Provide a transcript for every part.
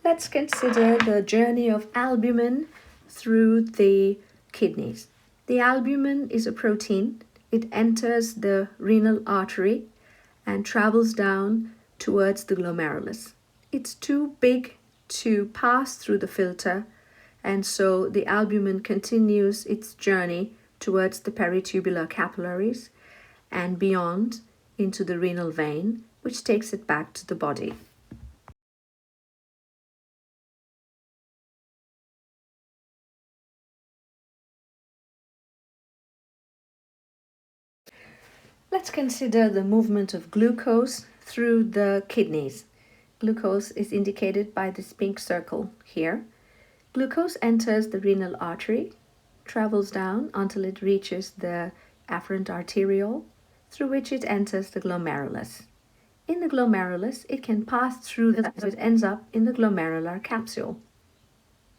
Let's consider the journey of albumin through the kidneys. The albumin is a protein. It enters the renal artery and travels down towards the glomerulus. It's too big to pass through the filter, and so the albumin continues its journey towards the peritubular capillaries and beyond into the renal vein, which takes it back to the body. Let's consider the movement of glucose through the kidneys. Glucose is indicated by this pink circle here. Glucose enters the renal artery, travels down until it reaches the afferent arteriole, through which it enters the glomerulus. In the glomerulus, it can pass through so it ends up in the glomerular capsule.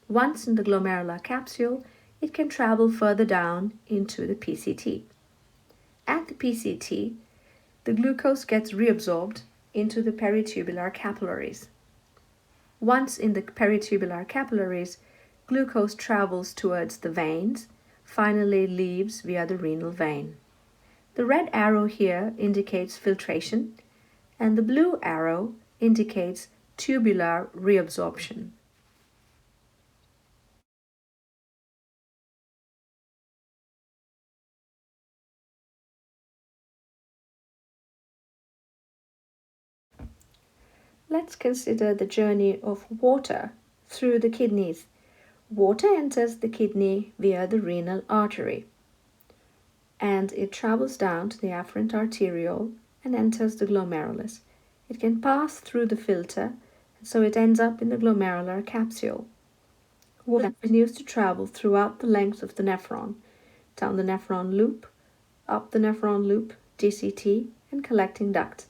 Once in the glomerular capsule, it can travel further down into the PCT. At the PCT, the glucose gets reabsorbed into the peritubular capillaries. Once in the peritubular capillaries, glucose travels towards the veins, finally leaves via the renal vein. The red arrow here indicates filtration, and the blue arrow indicates tubular reabsorption. Let's consider the journey of water through the kidneys. Water enters the kidney via the renal artery, and it travels down to the afferent arteriole and enters the glomerulus. It can pass through the filter, so it ends up in the glomerular capsule. Water continues to travel throughout the length of the nephron, down the nephron loop, up the nephron loop, DCT, and collecting duct.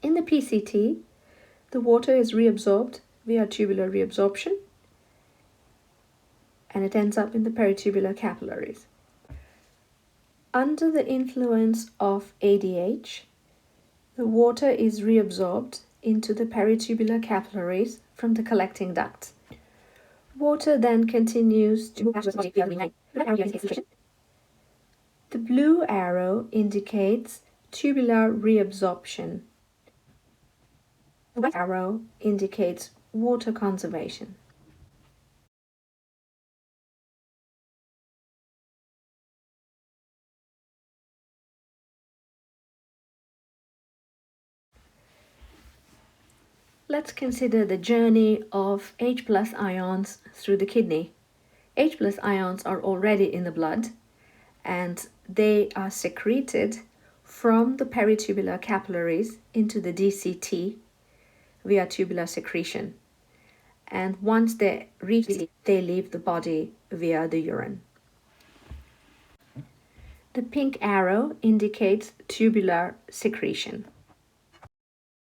In the PCT, the water is reabsorbed via tubular reabsorption, and it ends up in the peritubular capillaries. Under the influence of ADH, the water is reabsorbed into the peritubular capillaries from the collecting duct. Water then continues to the blue arrow indicates tubular reabsorption. The white arrow indicates water conservation. Let's consider the journey of H+ ions through the kidney. H+ ions are already in the blood, and they are secreted from the peritubular capillaries into the DCT via tubular secretion. And once they reach it, they leave the body via the urine. The pink arrow indicates tubular secretion.